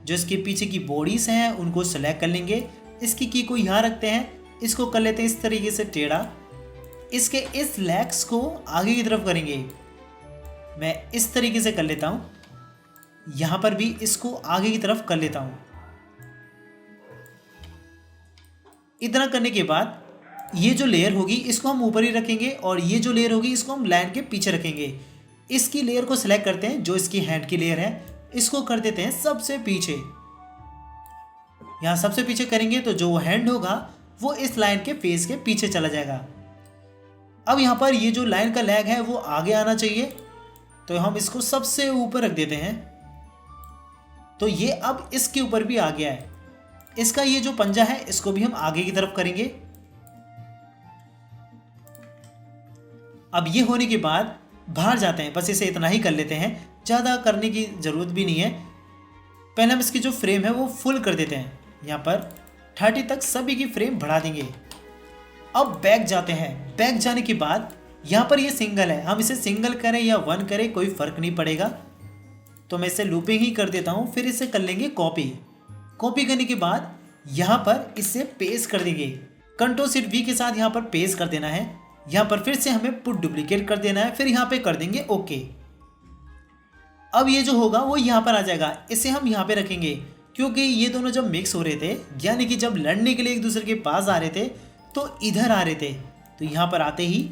जो इसके पीछे की बॉडीज हैं उनको सेलेक्ट कर लेंगे। इसकी की को यहाँ रखते हैं, इसको कर लेते हैं इस तरीके से टेढ़ा। इसके इस लेग्स को आगे की तरफ करेंगे। मैं इस तरीके से कर लेता हूँ। यहाँ पर भी इसको आगे की तरफ कर लेता हूँ। इतना करने के बाद ये जो लेयर होगी इसको हम ऊपर ही रखेंगे और ये जो लेयर होगी इसको हम लैंड के पीछे रखेंगे। इसकी लेयर को सिलेक्ट करते हैं, जो इसकी हैंड की लेयर है इसको कर देते हैं सबसे पीछे। यहाँ सबसे पीछे करेंगे तो जो हैंड होगा वो इस लाइन के फेस के पीछे चला जाएगा। अब यहाँ पर ये जो लाइन का लेग है वो आगे आना चाहिए, तो हम इसको सबसे ऊपर रख देते हैं। तो ये अब इसके ऊपर भी आ गया है। इसका ये जो पंजा है इसको भी हम आगे की तरफ करेंगे। अब ये होने के बाद बाहर जाते हैं, बस इसे इतना ही कर लेते हैं, ज़्यादा करने की ज़रूरत भी नहीं है। पहले हम इसकी जो फ्रेम है वो फुल कर देते हैं। यहाँ पर 30 तक सभी की फ्रेम बढ़ा देंगे। अब बैक जाते हैं। बैक जाने के बाद यहाँ पर ये सिंगल है, हम इसे सिंगल करें या 1 करें कोई फ़र्क नहीं पड़ेगा। तो मैं इसे लूपिंग ही कर देता हूँ। फिर इसे कर लेंगे कॉपी। कॉपी करने के बाद यहाँ पर इसे पेस्ट कर देंगे। Ctrl+V के साथ यहाँ पर पेस्ट कर देना है। यहाँ पर फिर से हमें पुट डुप्लीकेट कर देना है, फिर यहाँ पे कर देंगे ओके। अब ये जो होगा वो यहाँ पर आ जाएगा, इसे हम यहाँ पे रखेंगे क्योंकि ये दोनों जब मिक्स हो रहे थे, यानी कि जब लड़ने के लिए एक दूसरे के पास आ रहे थे तो इधर आ रहे थे, तो यहाँ पर आते ही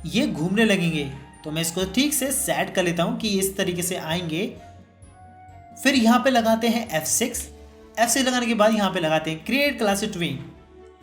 ये घूमने लगेंगे। तो मैं इसको ठीक से सेट कर लेता हूँ कि इस तरीके से आएंगे। फिर यहाँ पे लगाते हैं F6 लगाने के बाद यहाँ पे लगाते हैं क्रिएट क्लासिक ट्विन।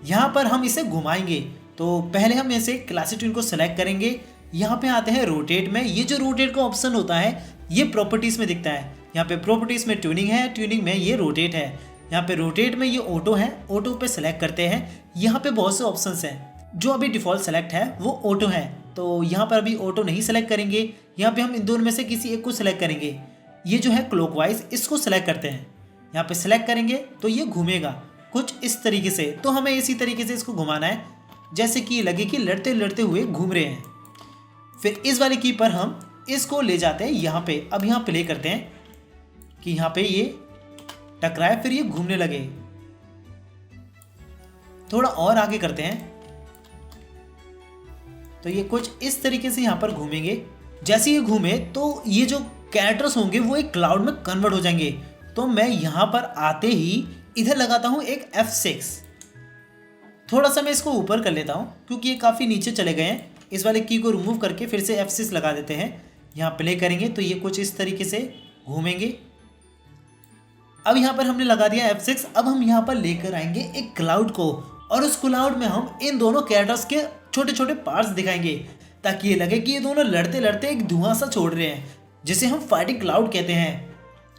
यहाँ पर हम इसे घुमाएंगे, तो पहले हम ऐसे क्लासिक ट्विन को सेलेक्ट करेंगे। यहाँ पे आते हैं रोटेट में, ये जो रोटेट का ऑप्शन होता है ये प्रॉपर्टीज में दिखता है। यहाँ पे प्रॉपर्टीज में ट्यूनिंग है, ट्यूनिंग में ये रोटेट है, यहाँ पे रोटेट में ये ऑटो है, ऑटो पे सेलेक्ट करते हैं। यहाँ पे बहुत से ऑप्शंस हैं, जो अभी डिफॉल्ट सेलेक्ट है वो ऑटो है, तो यहाँ पर अभी ऑटो नहीं सेलेक्ट करेंगे। यहाँ पे हम इन दोनों में से किसी एक को सिलेक्ट करेंगे। ये जो है क्लॉकवाइज, इसको सेलेक्ट करते हैं, यहाँ पे सेलेक्ट करेंगे तो ये घूमेगा कुछ इस तरीके से। तो हमें इसी तरीके से इसको घुमाना है जैसे कि लगे कि लड़ते लड़ते हुए घूम रहे हैं। फिर इस वाले की पर हम इसको ले जाते हैं यहाँ पे। अब यहाँ प्ले करते हैं कि यहाँ पे ये टकराए, फिर ये घूमने लगे। थोड़ा और आगे करते हैं तो ये कुछ इस तरीके से यहाँ पर घूमेंगे। जैसे ये घूमे तो ये जो कैरेक्टर्स होंगे वो एक क्लाउड में कन्वर्ट हो जाएंगे। तो मैं यहाँ पर आते ही इधर लगाता हूँ एक F6। थोड़ा सा मैं इसको ऊपर कर लेता हूँ क्योंकि ये काफ़ी नीचे चले गए हैं। इस वाले की को रिमूव करके फिर से F6 लगा देते हैं। यहाँ प्ले करेंगे तो ये कुछ इस तरीके से घूमेंगे। अब यहाँ पर हमने लगा दिया F6। अब हम यहाँ पर लेकर आएंगे एक क्लाउड को, और उस क्लाउड में हम इन दोनों कैरेक्टर्स के छोटे छोटे पार्ट्स दिखाएंगे ताकि ये लगे कि ये दोनों लड़ते लड़ते एक धुआं सा छोड़ रहे हैं, जिसे हम फाइटिंग क्लाउड कहते हैं।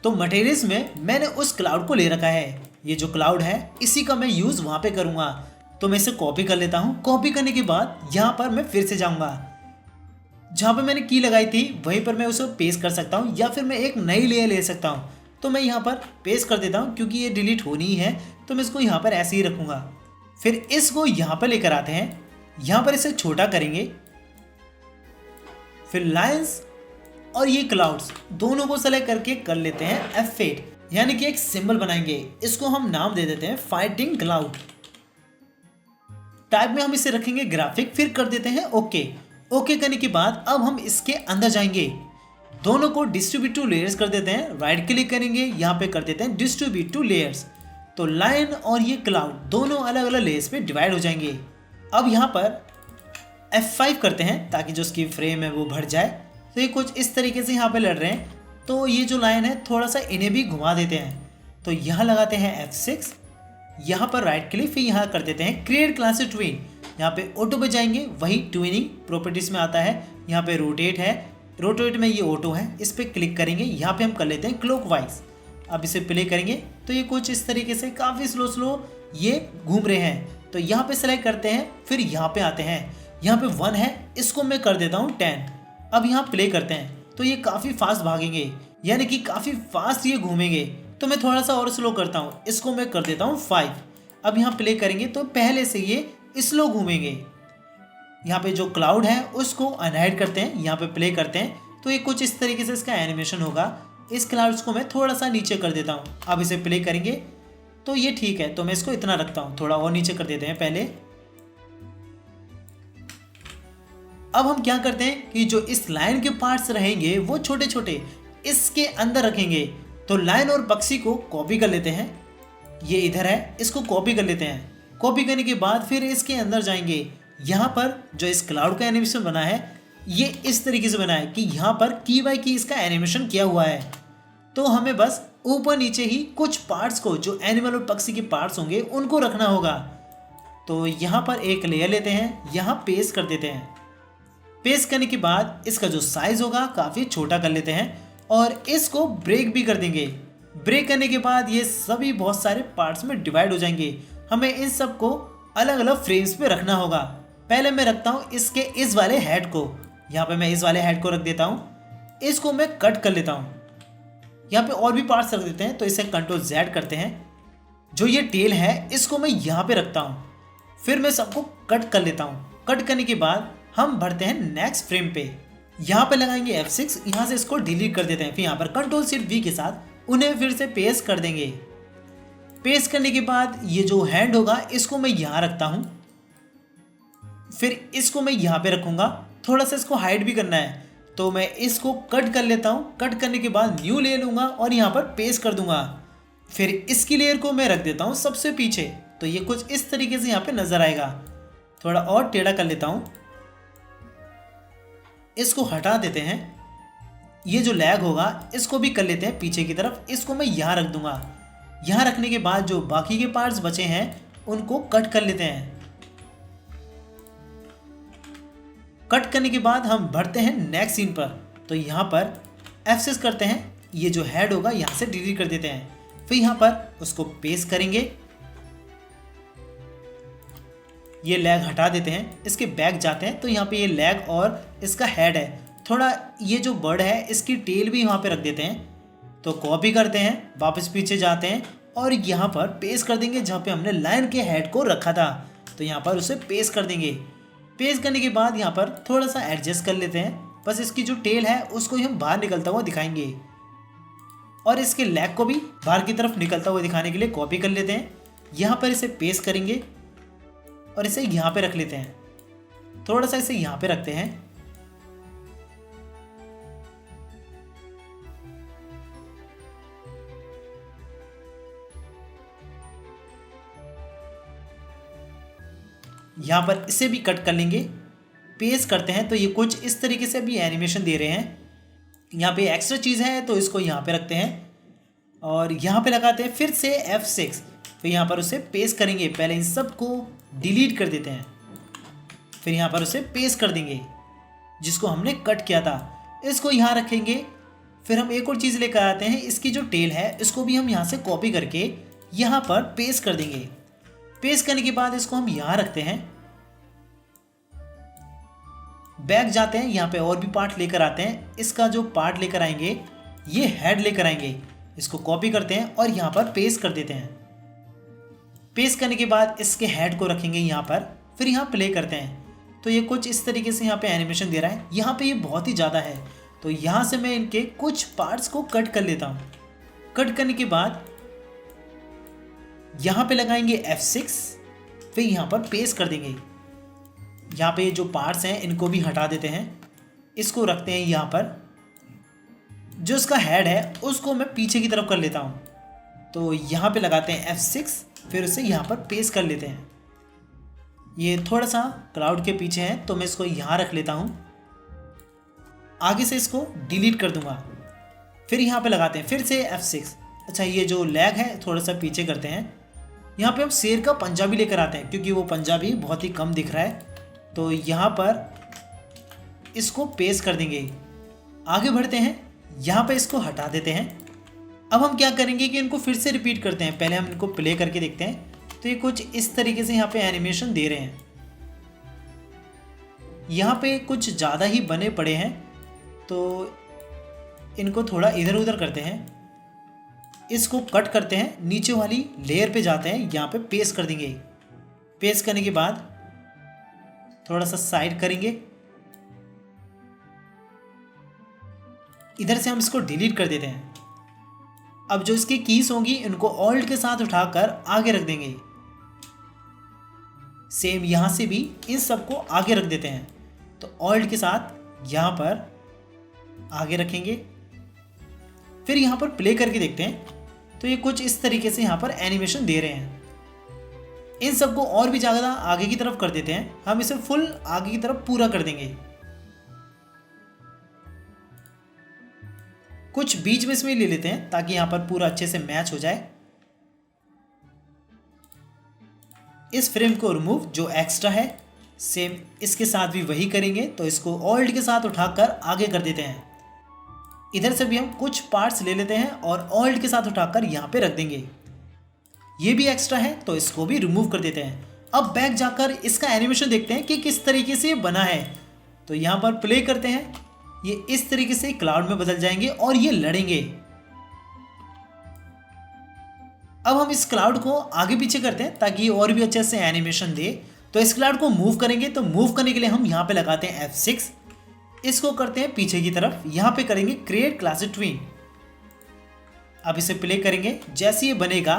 तो मटेरियल्स में मैंने उस क्लाउड को ले रखा है। ये जो क्लाउड है इसी का मैं यूज़ वहाँ पे करूँगा। तो मैं इसे कॉपी कर लेता हूँ। कॉपी करने के बाद यहाँ पर मैं फिर से जाऊँगा, जहाँ पे मैंने की लगाई थी वहीं पर मैं उसे पेस्ट कर सकता हूँ, या फिर मैं एक नई लेयर ले सकता हूँ। तो मैं यहाँ पर पेस्ट कर देता हूँ क्योंकि ये डिलीट होनी ही है, तो मैं इसको यहाँ पर ऐसे ही रखूँगा। फिर इसको यहाँ पर लेकर आते हैं, यहाँ पर इसे छोटा करेंगे। फिर लाइन्स और ये क्लाउड्स दोनों को सेलेक्ट करके कर लेते हैं F8, यानी कि एक सिंबल बनाएंगे। इसको हम नाम दे देते हैं फाइटिंग क्लाउड। टाइप में हम इसे रखेंगे ग्राफिक, फिर कर देते हैं ओके। ओके करने के बाद अब हम इसके अंदर जाएंगे, दोनों को डिस्ट्रीब्यूट टू लेयर्स कर देते हैं। राइट क्लिक करेंगे, यहाँ पे कर देते हैं डिस्ट्रीब्यूट टू लेयर्स। तो लाइन और ये क्लाउड दोनों अलग अलग लेयर्स पे डिवाइड हो जाएंगे। अब यहाँ पर F5 करते हैं ताकि जो उसकी फ्रेम है वो भर जाए। तो ये कुछ इस तरीके से यहाँ पे लड़ रहे हैं, तो ये जो लाइन है थोड़ा सा इन्हें भी घुमा देते हैं। तो यहाँ लगाते हैं F6, यहाँ पर राइट क्लिक, फिर यहाँ कर देते हैं क्रिएट क्लासिक ट्विन। यहाँ पे ऑटो पे जाएंगे, वही ट्विनिंग प्रॉपर्टीज में आता है। यहाँ पे रोटेट है, रोटेट में ये ऑटो है, इस पर क्लिक करेंगे। यहाँ पे हम कर लेते हैं क्लॉकवाइज। अब इसे प्ले करेंगे तो ये कुछ इस तरीके से काफ़ी स्लो ये घूम रहे हैं। तो यहाँ पे सेलेक्ट करते हैं, फिर यहाँ पे आते हैं, यहाँ पे 1 है, इसको मैं कर देता हूँ 10। अब यहाँ प्ले करते हैं तो ये काफ़ी फास्ट भागेंगे, यानी कि काफ़ी फास्ट ये घूमेंगे। तो मैं थोड़ा सा और स्लो करता हूँ, इसको मैं कर देता हूँ 5। अब यहाँ प्ले करेंगे तो पहले से ये स्लो घूमेंगे। यहाँ पे जो क्लाउड है उसको अनहाइड करते हैं, यहाँ पे प्ले करते हैं तो ये कुछ इस तरीके से इसका एनिमेशन होगा। इस क्लाउड्स को मैं थोड़ा सा नीचे कर देता हूँ। अब इसे प्ले करेंगे तो ये ठीक है, तो मैं इसको इतना रखता हूँ, थोड़ा और नीचे कर देते हैं पहले। अब हम क्या करते हैं कि जो इस लाइन के पार्ट्स रहेंगे वो छोटे छोटे इसके अंदर रखेंगे। तो लाइन और पक्षी को कॉपी कर लेते हैं, ये इधर है, इसको कॉपी कर लेते हैं। कॉपी करने के बाद फिर इसके अंदर जाएंगे। यहाँ पर जो इस क्लाउड का एनिमेशन बना है ये इस तरीके से बना है कि यहाँ पर की बाय की इसका एनिमेशन किया हुआ है। तो हमें बस ऊपर नीचे ही कुछ पार्ट्स को, जो एनिमल और पक्षी के पार्ट्स होंगे उनको रखना होगा। तो यहाँ पर एक लेयर लेते हैं, यहाँ पेस्ट कर देते हैं। पेस्ट करने के बाद इसका जो साइज होगा काफ़ी छोटा कर लेते हैं और इसको ब्रेक भी कर देंगे। ब्रेक करने के बाद ये सभी बहुत सारे पार्ट्स में डिवाइड हो जाएंगे। हमें इन सब को अलग अलग फ्रेम्स पे रखना होगा। पहले मैं रखता हूँ इसके इस वाले हेड को, यहाँ पे मैं इस वाले हेड को रख देता हूँ। इसको मैं कट कर लेता हूँ। यहाँ पे और भी पार्ट्स रख देते हैं, तो इसे Ctrl Z करते हैं। जो ये टेल है इसको मैं यहाँ पे रखता हूँ, फिर मैं सबको कट कर लेता हूँ। कट करने के बाद हम बढ़ते हैं नेक्स्ट फ्रेम पे। यहाँ पे लगाएंगे F6, यहाँ से इसको डिलीट कर देते हैं। फिर यहाँ पर Ctrl Shift V के साथ उन्हें फिर से पेस्ट कर देंगे। पेस्ट करने के बाद ये जो हैंड होगा इसको मैं यहाँ रखता हूँ। फिर इसको मैं यहाँ पे रखूँगा, थोड़ा सा इसको हाइड भी करना है तो मैं इसको कट कर लेता हूँ। कट करने के बाद न्यू ले लूँगा और यहाँ पर पेस्ट कर दूँगा। फिर इसकी लेयर को मैं रख देता हूँ सबसे पीछे, तो ये कुछ इस तरीके से यहाँ पे नज़र आएगा। थोड़ा और टेढ़ा कर लेता हूँ, इसको हटा देते हैं। ये जो लैग होगा इसको भी कर लेते हैं पीछे की तरफ, इसको मैं यहाँ रख दूँगा। यहाँ रखने के बाद जो बाकी के पार्ट्स बचे हैं उनको कट कर लेते हैं। कट करने के बाद हम बढ़ते हैं नेक्स्ट सीन पर, तो यहाँ पर F6 करते हैं, ये जो हेड होगा यहाँ से डिलीट कर देते हैं। फिर यहाँ पर उसको पेस्ट करेंगे, ये लैग हटा देते हैं। इसके बैक जाते हैं तो यहाँ पे ये लैग और इसका हेड है, थोड़ा ये जो बर्ड है इसकी टेल भी यहाँ पे रख देते हैं। तो कॉपी करते हैं, वापस पीछे जाते हैं और यहाँ पर पेस्ट कर देंगे जहाँ पे हमने लायन के हेड को रखा था, तो यहाँ पर उसे पेस्ट कर देंगे। पेस्ट करने के बाद यहाँ पर थोड़ा सा एडजस्ट कर लेते हैं, बस इसकी जो टेल है उसको ही हम बाहर निकलता हुआ दिखाएंगे और इसके लेग को भी बाहर की तरफ निकलता हुआ दिखाने के लिए कॉपी कर लेते हैं। यहाँ पर इसे पेस्ट करेंगे और इसे यहाँ पे रख लेते हैं, थोड़ा सा इसे यहाँ पे रखते हैं। यहाँ पर इसे भी कट कर लेंगे, पेस्ट करते हैं तो ये कुछ इस तरीके से भी एनिमेशन दे रहे हैं। यहाँ पे एक्स्ट्रा चीज़ है तो इसको यहाँ पे रखते हैं और यहाँ पे लगाते हैं फिर से F6। फिर यहाँ पर उसे पेस्ट करेंगे, पहले इन सब को डिलीट कर देते हैं, फिर यहाँ पर उसे पेस्ट कर देंगे जिसको हमने कट किया था, इसको यहाँ रखेंगे। फिर हम एक और चीज़ लेकर आते हैं, इसकी जो टेल है इसको भी हम यहाँ से कॉपी करके यहाँ पर पेस्ट कर देंगे। पेस्ट करने के बाद इसको हम यहाँ रखते हैं, बैक जाते हैं, यहाँ पे और भी पार्ट लेकर आते हैं। इसका जो पार्ट लेकर आएंगे ये हेड लेकर आएंगे, इसको कॉपी करते हैं और यहाँ पर पेस्ट कर देते हैं। पेस्ट करने के बाद इसके हेड को रखेंगे यहाँ पर, फिर यहाँ प्ले करते हैं तो ये कुछ इस तरीके से यहाँ पे एनिमेशन दे रहा है। यहाँ पे ये बहुत ही ज़्यादा है तो यहाँ से मैं इनके कुछ पार्ट्स को कट कर लेता हूँ। कट करने के बाद यहाँ पे लगाएंगे F6, फिर यहाँ पर पेस्ट कर देंगे। यहाँ पे जो पार्ट्स हैं इनको भी हटा देते हैं, इसको रखते हैं यहाँ पर। जो इसका हेड है उसको मैं पीछे की तरफ कर लेता हूँ, तो यहाँ पे लगाते हैं F6, फिर उसे यहाँ पर पेस्ट कर लेते हैं। ये थोड़ा सा क्लाउड के पीछे है तो मैं इसको यहाँ रख लेता हूँ, आगे से इसको डिलीट कर दूंगा। फिर यहाँ पे लगाते हैं फिर से F6। अच्छा, ये जो लैग है थोड़ा सा पीछे करते हैं। यहाँ पे हम शेर का पंजा भी लेकर आते हैं क्योंकि वो पंजा भी बहुत ही कम दिख रहा है, तो यहाँ पर इसको पेस्ट कर देंगे। आगे बढ़ते हैं, यहाँ पे इसको हटा देते हैं। अब हम क्या करेंगे कि इनको फिर से रिपीट करते हैं। पहले हम इनको प्ले करके देखते हैं, तो ये कुछ इस तरीके से यहाँ पे एनिमेशन दे रहे हैं। यहाँ पे कुछ ज़्यादा ही बने पड़े हैं तो इनको थोड़ा इधर उधर करते हैं, इसको कट करते हैं, नीचे वाली लेयर पे जाते हैं, यहाँ पे पेस्ट कर देंगे। पेस्ट करने के बाद थोड़ा सा साइड करेंगे, इधर से हम इसको डिलीट कर देते हैं। अब जो इसकी कीज होंगी इनको ऑल्ट के साथ उठाकर आगे रख देंगे। सेम यहां से भी इन सबको आगे रख देते हैं, तो ऑल्ट के साथ यहां पर आगे रखेंगे। फिर यहां पर प्ले करके देखते हैं तो ये कुछ इस तरीके से यहां पर एनिमेशन दे रहे हैं। इन सबको और भी ज़्यादा आगे की तरफ कर देते हैं, हम इसे फुल आगे की तरफ पूरा कर देंगे। कुछ बीच में इसमें ले लेते हैं ताकि यहां पर पूरा अच्छे से मैच हो जाए। इस फ्रेम को रिमूव जो एक्स्ट्रा है, सेम इसके साथ भी वही करेंगे, तो इसको ऑल्ट के साथ उठाकर आगे कर देते हैं। इधर से भी हम कुछ पार्ट्स ले लेते हैं और ऑल्ट के साथ उठाकर यहाँ पे रख देंगे। ये भी एक्स्ट्रा है तो इसको भी रिमूव कर देते हैं। अब बैक जाकर इसका एनिमेशन देखते हैं कि किस तरीके से ये बना है, तो यहाँ पर प्ले करते हैं, ये इस तरीके से क्लाउड में बदल जाएंगे और ये लड़ेंगे। अब हम इस क्लाउड को आगे पीछे करते हैं ताकि ये और भी अच्छे से एनिमेशन दे। तो इस क्लाउड को मूव करेंगे, तो मूव करने के लिए हम यहाँ पे लगाते हैं F6, इसको करते हैं पीछे की तरफ, यहाँ पे करेंगे क्रिएट क्लास ट्विन। अब इसे प्ले करेंगे, जैसे ये बनेगा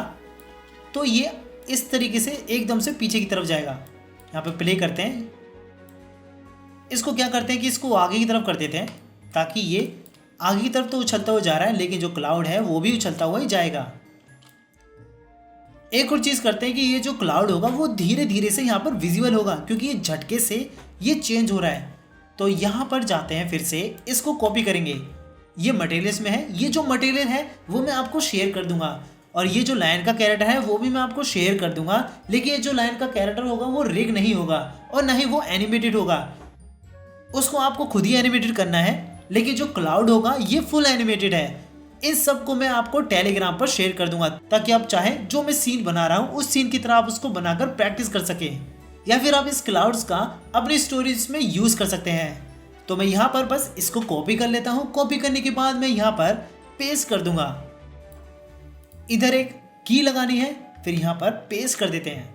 तो ये इस तरीके से एकदम से पीछे की तरफ जाएगा। यहाँ पे प्ले करते हैं, इसको क्या करते हैं कि इसको आगे की तरफ कर देते हैं, ताकि ये आगे की तरफ तो उछलता हुआ जा रहा है, लेकिन जो क्लाउड है वो भी उछलता हुआ ही जाएगा। एक और चीज़ करते हैं कि ये जो क्लाउड होगा वो धीरे धीरे से यहाँ पर विजिबल होगा, क्योंकि ये झटके से ये चेंज हो रहा है। तो यहाँ पर जाते हैं, फिर से इसको कॉपी करेंगे। ये मटेरियल्स में है, ये जो मटेरियल है वो मैं आपको शेयर कर दूंगा, और ये जो लायन का कैरेक्टर है वो भी मैं आपको शेयर कर दूंगा। लेकिन ये जो लायन का कैरेक्टर होगा वो रिग नहीं होगा और ना ही वो एनिमेटेड होगा, उसको आपको खुद ही एनिमेटेड करना है। लेकिन जो क्लाउड होगा ये फुल एनिमेटेड है। इन सब को मैं आपको टेलीग्राम पर शेयर कर दूंगा, ताकि आप चाहें जो मैं सीन बना रहा हूँ उस सीन की तरह आप उसको बनाकर प्रैक्टिस कर सकें, या फिर आप इस क्लाउड्स का अपनी स्टोरीज में यूज कर सकते हैं। तो मैं यहाँ पर बस इसको कॉपी कर लेता हूँ। कॉपी करने के बाद मैं यहाँ पर पेस्ट कर दूंगा। इधर एक की लगानी है, फिर यहाँ पर पेस्ट कर देते हैं।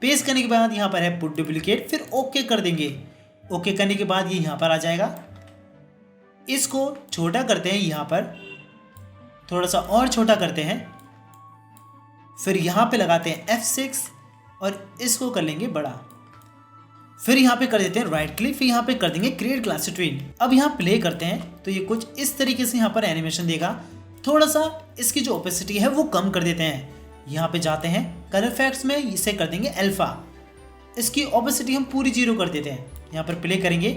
पेस्ट करने के बाद यहाँ पर है पुट डुप्लीकेट, फिर ओके कर देंगे। ओके करने के बाद ये यहाँ पर आ जाएगा। इसको छोटा करते हैं, यहाँ पर थोड़ा सा और छोटा करते हैं, फिर यहाँ पे लगाते हैं F6 और इसको कर लेंगे बड़ा। फिर यहाँ पे कर देते हैं राइट क्लिक, फिर यहाँ पे कर देंगे क्रिएट क्लास ट्विन। अब यहाँ प्ले करते हैं तो ये कुछ इस तरीके से यहाँ पर एनिमेशन देगा। थोड़ा सा इसकी जो ओपेसिटी है वो कम कर देते हैं। यहाँ पे जाते हैं कलर इफेक्ट्स में, इसे कर देंगे अल्फा। इसकी ओपेसिटी हम पूरी 0 कर देते हैं। यहाँ पर प्ले करेंगे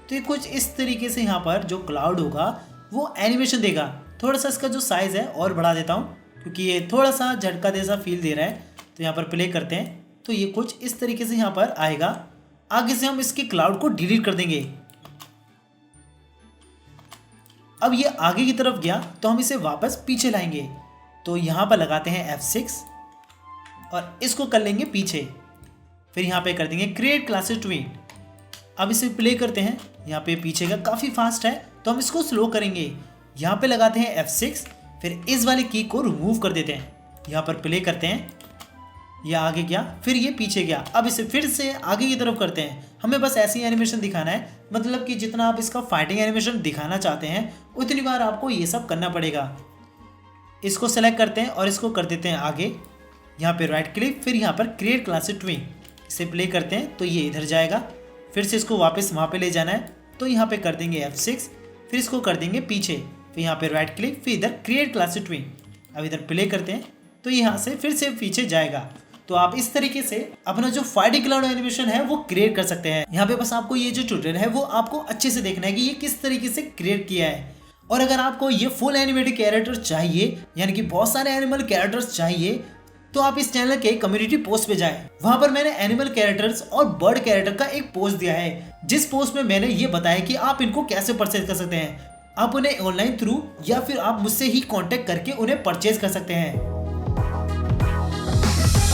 तो ये कुछ इस तरीके से यहाँ पर जो क्लाउड होगा वो एनिमेशन देगा। थोड़ा सा इसका जो साइज़ है और बढ़ा देता हूँ, क्योंकि ये थोड़ा सा झटका जैसा फील दे रहा है। तो यहाँ पर प्ले करते हैं तो ये कुछ इस तरीके से यहाँ पर आएगा। आगे से हम इसके क्लाउड को डिलीट कर देंगे। अब ये आगे की तरफ गया तो हम इसे वापस पीछे लाएंगे। तो यहाँ पर लगाते हैं F6 और इसको कर लेंगे पीछे। फिर यहाँ पे कर देंगे क्रिएट क्लास ट्विन। अब इसे प्ले करते हैं। यहाँ पे पीछे का काफ़ी फास्ट है तो हम इसको स्लो करेंगे। यहाँ पे लगाते हैं F6, फिर इस वाली की को रिमूव कर देते हैं। यहाँ पर प्ले करते हैं, ये आगे गया, फिर ये पीछे गया। अब इसे फिर से आगे की तरफ करते हैं। हमें बस ऐसी एनिमेशन दिखाना है, मतलब कि जितना आप इसका फाइटिंग एनिमेशन दिखाना चाहते हैं उतनी बार आपको ये सब करना पड़ेगा। इसको सेलेक्ट करते हैं और इसको कर देते हैं आगे। यहाँ पे राइट क्लिक, फिर यहाँ पर क्रिएट क्लास ट्विन। इसे प्ले करते हैं तो ये इधर जाएगा। फिर से इसको वापस वहाँ पे ले जाना है तो यहाँ पे कर देंगे F6, फिर इसको कर देंगे पीछे। फिर यहाँ पे राइट क्लिक, फिर इधर क्रिएट क्लास ट्विन। अब इधर प्ले करते हैं तो यहाँ से फिर से पीछे जाएगा। तो आप इस तरीके से अपना जो फाइटिंग क्लाउड एनिमेशन है वो क्रिएट कर सकते हैं। यहाँ पे बस आपको ये जो ट्यूटोरियल है वो आपको अच्छे से देखना है कि ये किस तरीके से क्रिएट किया है। और अगर आपको ये फुल एनिमेटेड कैरेक्टर चाहिए, यानी कि बहुत सारे एनिमल कैरेक्टर्स चाहिए, तो आप इस चैनल के कम्युनिटी पोस्ट पे जाएं। वहां पर मैंने एनिमल कैरेक्टर्स और बर्ड कैरेक्टर का एक पोस्ट दिया है, जिस पोस्ट में मैंने ये बताया कि आप इनको कैसे परचेज कर सकते हैं। आप उन्हें ऑनलाइन थ्रू या फिर आप मुझसे ही कांटेक्ट करके उन्हें परचेज कर सकते हैं।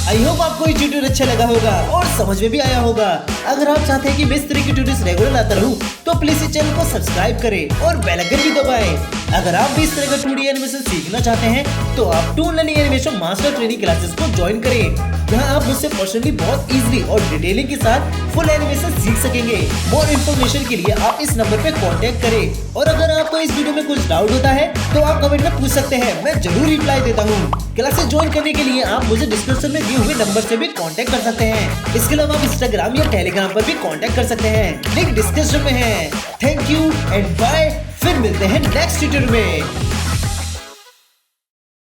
आई होप आपको ये ट्यूटोरियल अच्छा लगा होगा और समझ में भी आया होगा। अगर आप चाहते हैं कि मैं इस तरह की ट्यूटोरियल्स रेगुलर लाता रहूं, तो प्लीज इस चैनल को सब्सक्राइब करें और बेल आइकन भी दबाएं। अगर आप भी इस तरह का 2D एनिमेशन सीखना चाहते हैं तो आप Toon Learning animation master training classes को ज्वाइन करें, जहां आप मुझसे पर्सनली बहुत इजीली और डिटेलिंग के साथ फुल एनिमेशन सीख सकेंगे। मोर इन्फॉर्मेशन के लिए आप इस नंबर पे कांटेक्ट करें। और अगर आपको इस वीडियो में कुछ डाउट होता है तो आप कमेंट में पूछ सकते हैं, मैं जरूर रिप्लाई देता हूँ। क्लासेस ज्वाइन करने के लिए आप मुझे डिस्क्रिप्शन में दिए हुए नंबर से भी कांटेक्ट कर सकते हैं। इसके अलावा आप इंस्टाग्राम या टेलीग्राम पर भी कांटेक्ट कर सकते हैं, लिंक डिस्क्रिप्शन में है। Thank you and bye. फिर मिलते हैं नेक्स्ट ट्यूटोरियल में।